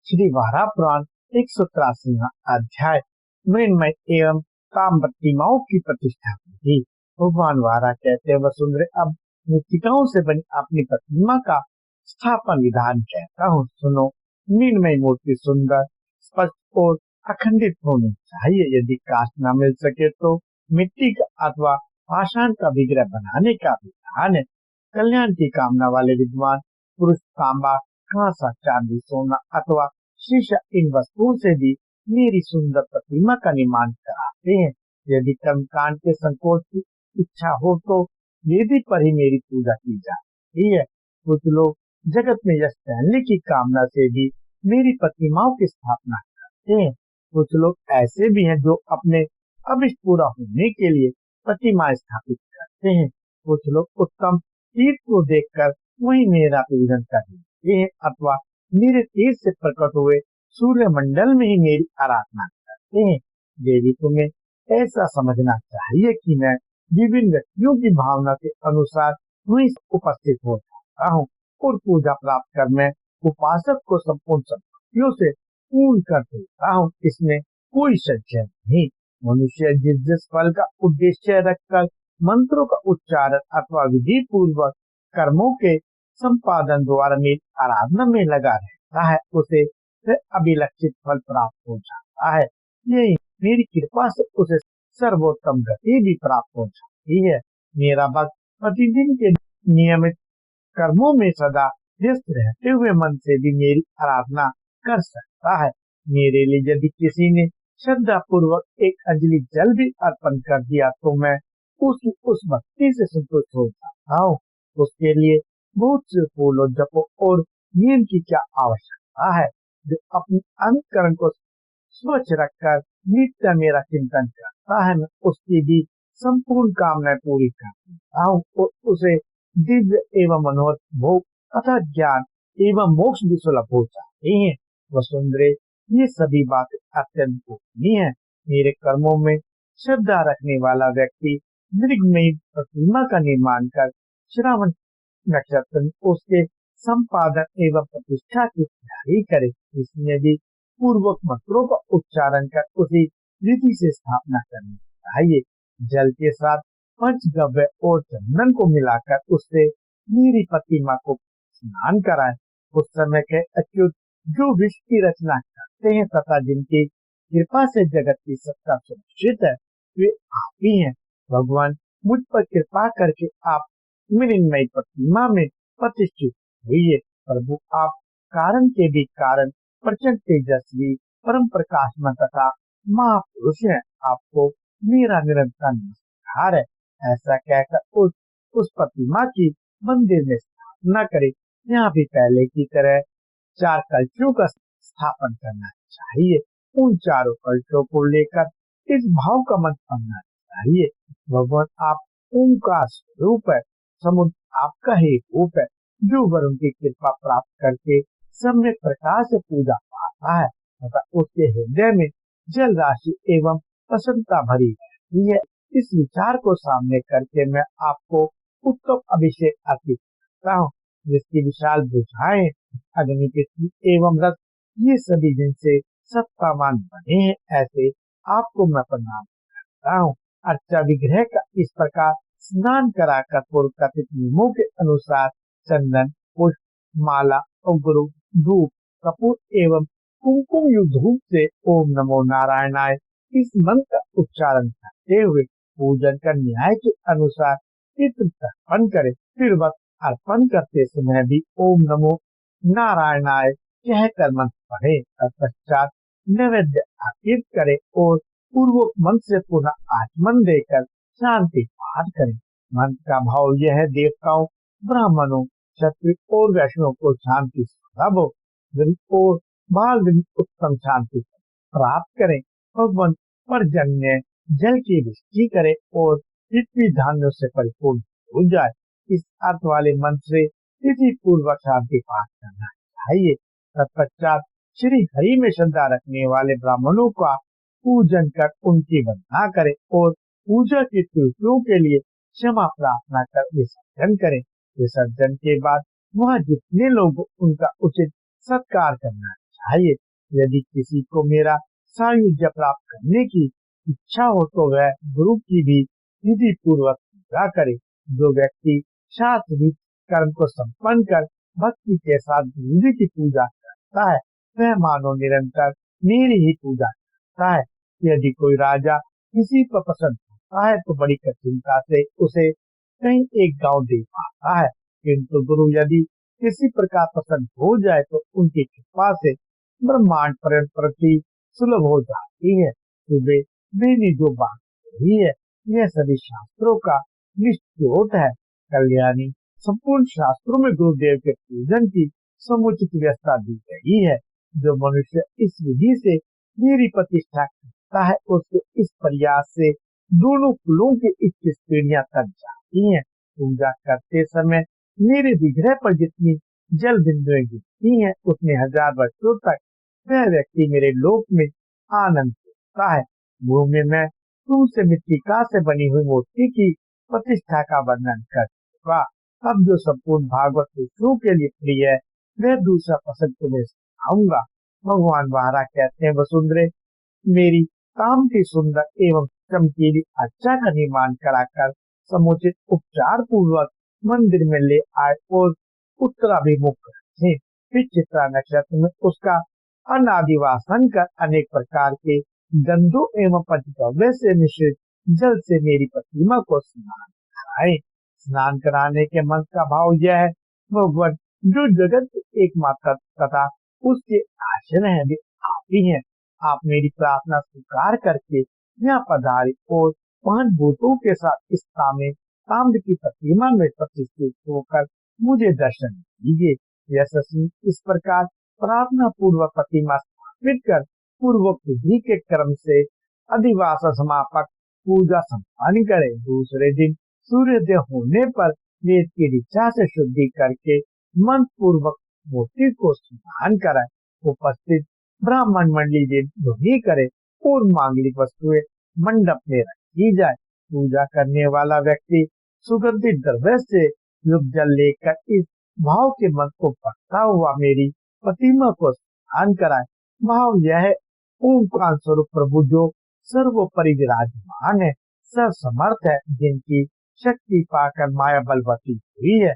श्री वारा पुराण 183वां अध्याय मृण्मय एवं काम प्रतिमाओं की प्रतिष्ठा की। भगवान वारा कहते हैं, वसुंधरे अब मृत्तिकाओं से बनी अपनी प्रतिमा का स्थापन विधान कहता हूँ, सुनो। मृण्मय मूर्ति सुंदर, स्पष्ट और अखंडित होनी चाहिए। यदि काष्ठ न मिल सके तो मिट्टी का अथवा पाषाण का विग्रह बनाने का विधान है। कल्याण की कामना वाले विद्वान पुरुष तांबा, कांसा, चांदी, सोना अथवा शीशा इन वस्तुओं से भी मेरी सुंदर प्रतिमा का निर्माण कराते हैं। यदि कर्मकांड के संकोच की इच्छा हो तो वेदी पर ही मेरी पूजा की जाती है। कुछ लोग जगत में यश पहनने की कामना से भी मेरी प्रतिमाओं की स्थापना करते हैं। कुछ लोग ऐसे भी हैं जो अपने अभिष्ट पूरा होने के लिए प्रतिमा स्थापित करते हैं। कुछ लोग उत्तम तीर्थ को देखकर वही मेरा पूजन करते हैं अथवा मेरे तेज से प्रकट हुए सूर्य मंडल में ही मेरी आराधना करते हैं। देवी, तुम्हें ऐसा समझना चाहिए कि मैं विभिन्न व्यक्तियों की भावना के अनुसार वहीं उपस्थित हो जाता हूँ और पूजा प्राप्त कर मैं उपासक को संपूर्ण संपत्तियों से पूर्ण कर देता हूँ। इसमें कोई संशय नहीं। मनुष्य जिस जिस फल का उद्देश्य रखकर मंत्रों का उच्चारण अथवा विधि पूर्वक कर्मों के संपादन द्वारा मेरी आराधना में लगा रहता है, उसे अभिलक्षित फल प्राप्त हो जाता है। यही मेरी कृपा से उसे सर्वोत्तम गति भी प्राप्त हो जाती है। मेरा भक्त प्रतिदिन के नियमित कर्मों में सदा व्यस्त रहते हुए मन से भी मेरी आराधना कर सकता है। मेरे लिए यदि किसी ने श्रद्धा पूर्वक एक अंजलि जल भी अर्पण कर दिया तो मैं उसकी उस भक्ति से संतुष्ट हो जाता हूँ। उसके लिए बहुत से फूलों, जपों और नियम की क्या आवश्यकता है। जो अपने अंतकरण को स्वच्छ रखकर नित्य मेरा चिंतन करता है, मैं उसकी भी संपूर्ण कामनाएं पूरी कर देता हूँ और उसे दिव्य एवं मनोहर भोग तथा ज्ञान एवं मोक्ष भी सुलभ हो जाते हैं। वसुंधरे, ये सभी बातें अत्यंत गोपनीय है। मेरे कर्मों में श्रद्धा रखने वाला व्यक्ति मृगमयी प्रतिमा का निर्माण कर श्रावण नक्षत्र में उसके संपादन एवं प्रतिष्ठा की तैयारी करे। इसमें भी पूर्वक मंत्रों का उच्चारण कर उसी विधि से स्थापना करनी चाहिए। जल के साथ पंचगव्य और चंदन को मिलाकर उससे मेरी प्रतिमा को स्नान कराएं। उस समय के अच्युत जो विश्व की रचना करते हैं तथा जिनकी कृपा से जगत की सत्ता सुनिश्चित है, वे आप ही हैं। भगवान, मुझ पर कृपा करके आप मृण्मयी प्रतिमा में प्रतिष्ठित हुई। प्रभु, आप कारण के भी कारण, प्रचंड तेजस्वी, परम प्रकाशमान तथा महापुरुष है। आपको मेरा निरंतर नमस्कार है। ऐसा कहकर उस प्रतिमा की मंदिर में स्थापना करे। यहाँ भी पहले की तरह 4 कलशों का स्थापन करना चाहिए। उन चारों कलशों को लेकर इस भाव का मंत्र पढ़ना चाहिए। भगवान, आप ओंकार स्वरूप है। समुद्र आपका ही रूप है, जो वरुण की कृपा प्राप्त करके सम्यक प्रकार से पूजा पाता है तथा उसके हृदय में जल राशि एवं प्रसन्नता भरी रहती है। इस विचार को सामने करके मैं आपको उत्तम अभिषेक अर्पित करता हूँ, जिसकी विशाल भुजाएं, अग्नि, पृथ्वी एवं रथ, ये सभी जिनसे सत्तावान बने हैं, ऐसे आपको मैं प्रणाम करता हूँ। अर्चा विग्रह का इस प्रकार स्नान कराकर पूर्व कथित नियमों के अनुसार चंदन, पुष्प, माला, उग्र, धूप, कपूर एवं कुमकुम युक्त धूप से ओम नमो नारायणाय इस मंत्र का उच्चारण करते हुए पूजन कर न्याय के अनुसार पितृ तर्पण करे। फिर वक्त अर्पण करते समय भी ओम नमो नारायणाय कहकर मंत्र पढ़े। तत्पश्चात नैवेद्य अर्पित करे और पूर्वोक्त मंत्र से पुनः आचमन देकर शांति पाठ करें। मंत्र का भाव यह है, देवताओं, ब्राह्मणों, क्षत्रिय और वैष्णव को शांति सुलभ हो और बाल उत्तम शांति प्राप्त करें। भगवान पर्जन्य जल की वृष्टि करे और पृथ्वी धान्यों से परिपूर्ण हो जाए। इस अर्थ वाले मंत्र से विधि पूर्वक शांति पाठ करना चाहिए। तत्पश्चात श्री हरि में श्रद्धा रखने वाले ब्राह्मणों का पूजन कर उनकी वंदना करे और पूजा की त्रुटियों के लिए क्षमा प्रार्थना कर विसर्जन करें। विसर्जन के बाद वह जितने लोग उनका उचित सत्कार करना चाहिए। यदि किसी को मेरा सायुज्य प्राप्त करने की इच्छा हो तो वह गुरु की भी विधि पूर्वक पूजा करे। जो व्यक्ति शास्त्र विहित कर्म को संपन्न कर भक्ति के साथ गुरु जी की पूजा करता है, वह मानो निरंतर मेरी ही पूजा करता है। यदि कोई राजा किसी को पसंद होता है तो बड़ी कठिनता से उसे कहीं एक गांव दे पाता है, किंतु गुरु यदि किसी प्रकार पसंद हो जाए तो उनकी कृपा से ब्रह्मांड प्रति सुलभ हो जाती है। सुबह मैंने जो बात कही है यह सभी शास्त्रों का निश्चोट है। कल्याणी, संपूर्ण शास्त्रों में गुरुदेव के पूजन की समुचित व्यवस्था दी गई है। जो मनुष्य इस विधि से मेरी प्रतिष्ठा करता है उसके इस प्रयास से दोनों कुलों की 21 पीढ़ियां तक जाती हैं। पूजा करते समय मेरे विग्रह पर जितनी जल बिंदुएं गिरती हैं उतने हजार वर्षों तक वह व्यक्ति मेरे लोक में आनंद लेता है। भूमि में तुमसे मृत्तिका से बनी हुई मूर्ति की प्रतिष्ठा का वर्णन कर चुका। अब जो संपूर्ण भागवत पुरुषों के लिए प्रिय है वह दूसरा प्रसंग तुम्हें सुनाऊंगा। भगवान वारा कहते हैं, वसुंधरे, मेरी काम की सुंदर एवं चमकीली अर्चा का निर्माण कराकर समुचित उपचार पूर्वक मंदिर में ले आए और उत्तराभिमुख रखे। फिर चित्रा नक्षत्र में उसका अनादिवासन कर अनेक प्रकार के गंधों एवं पंचगव्य से मिश्रित जल से मेरी प्रतिमा को स्नान कराए। स्नान कराने के मंत्र का भाव यह है, भगवान जो जगत के एकमात्र तथा उसके आश्रय है वे आप ही हैं। आप मेरी प्रार्थना स्वीकार करके यहाँ पधारे और पांच भूतों के साथ इस ताम्र की प्रतिमा में प्रतिष्ठित होकर मुझे दर्शन दीजिए। यशस्वी इस प्रकार प्रार्थना पूर्वक प्रतिमा स्थापित कर पूर्वक विधि के क्रम से अधिवास समापक पूजा संपन्न करे। दूसरे दिन सूर्योदय होने पर वेद की ऋचा से शुद्धि करके मंत्र पूर्वक मूर्ति को स्नान कराए। उपस्थित ब्राह्मण मंडली दिन ध्वनि करे और मांगलिक वस्तुएं मंडप में रखी जाए। पूजा करने वाला व्यक्ति सुगंधित द्रव्य से युक्त जल लेकर इस भाव के मंत्र को पढ़ता हुआ मेरी प्रतिमा को स्नान कराए। भाव यह है, ओंकार स्वरूप प्रभु जो सर्वोपरि विराजमान है, सर्वसमर्थ है, जिनकी शक्ति पाकर माया बलवती हुई है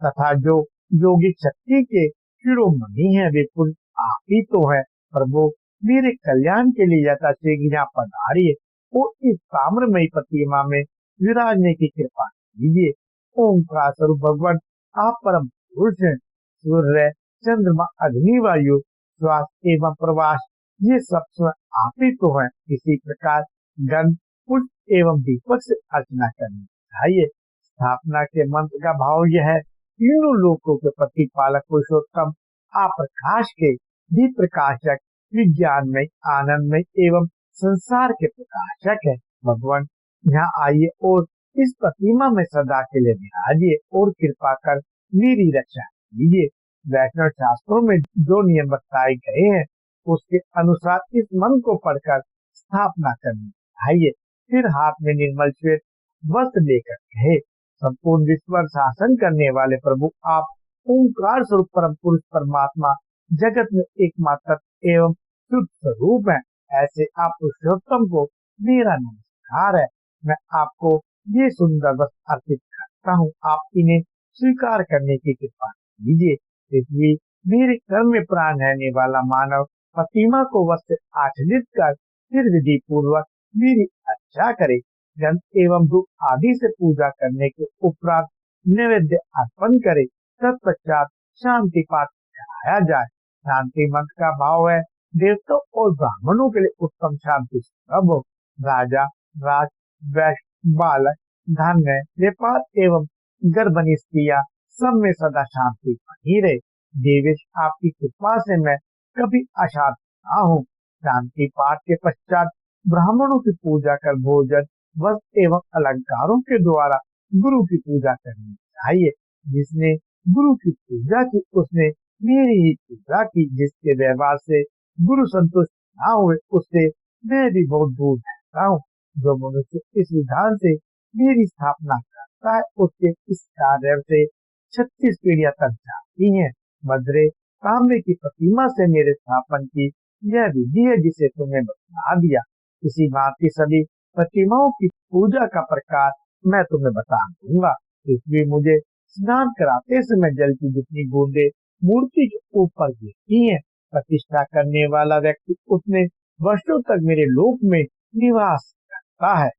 तथा जो योगिक शक्ति के शिरोमणि है वे पुरुष आप ही तो है। प्रभु, मेरे कल्याण के लिए यथाशीघ्र यहाँ पधारिए और इस ताम्रमयी प्रतिमा में विराजने की कृपा कीजिए। ओंकार स्वरूप भगवान आप परम पुरुष हैं। सूर्य, चंद्रमा, अग्नि, वायु, श्वास एवं प्रवास ये सब स्वयं आप ही तो हैं। इसी प्रकार गंध, पुष्प एवं दीपक से अर्चना करनी चाहिए। स्थापना के मंत्र का भाव यह है, तीनों लोकों के प्रतिपालक पुरुषोत्तम आप प्रकाश के भी प्रकाशक, विज्ञानमय, आनंदमय एवं संसार के प्रकाशक है। भगवान यहाँ आइए और इस प्रतिमा में सदा के लिए विराजिए और कृपा कर मेरी रक्षा कीजिए। वैष्णव शास्त्रों में जो नियम बताए गए हैं उसके अनुसार इस मंत्र को पढ़कर स्थापना करनी चाहिए। फिर हाथ में निर्मल श्वेत वस्त्र लेकर कहे, संपूर्ण विश्व पर शासन करने वाले प्रभु आप ओंकार स्वरूप परम पुरुष परमात्मा जगत में एकमात्र एवं शुद्ध स्वरूप है। ऐसे आप पुरुषोत्तम को मेरा नमस्कार है। मैं आपको ये सुंदर वस्त्र अर्पित करता हूँ, आप इन्हें स्वीकार करने की कृपा कीजिए। पृथ्वी, मेरे कर्म में प्राण रहने वाला मानव प्रतिमा को वस्त्र आच्छादित कर फिर विधि पूर्वक मेरी अच्छा करे। गंध एवं धूप आदि से पूजा करने के उपरांत नैवेद्य अर्पण करे। तत्पश्चात शांति पाठ कराया जाए। शांति मंत्र का भाव है, देवताओं और ब्राह्मणों के लिए उत्तम शांति सुलभ हो। राजा, राज, वैश्य, बालक, धन्य, व्यापार एवं गर्भनी स्त्रियां सब में सदा शांति बनी रहे। देवेश, आपकी कृपा से मैं कभी अशांत ना हूँ। शांति पाठ के पश्चात ब्राह्मणों की पूजा कर भोजन, वस्त्र एवं अलंकारों के द्वारा गुरु की पूजा करनी चाहिए। जिसने गुरु की पूजा की उसने मेरी ही पूजा की। जिसके व्यवहार से गुरु संतुष्ट ना हुए उससे मैं भी बहुत दूर रहता हूँ। जो मनुष्य इस विधान से मेरी स्थापना करता है उसके इस कार्य से 36 पीढ़ियां तक जाती हैं। मद्रे, तांबे की प्रतिमा से मेरे स्थापन की यह विधि है जिसे तुमने बता दिया। इसी भांति सभी प्रतिमाओं की पूजा का प्रकार मैं तुम्हें बता दूंगा। इसलिए मुझे स्नान कराते समय जल की जितनी बूंदे मूर्ति के ऊपर गिरती हैं, प्रतिष्ठा करने वाला व्यक्ति उतने वर्षों तक मेरे लोक में निवास करता है।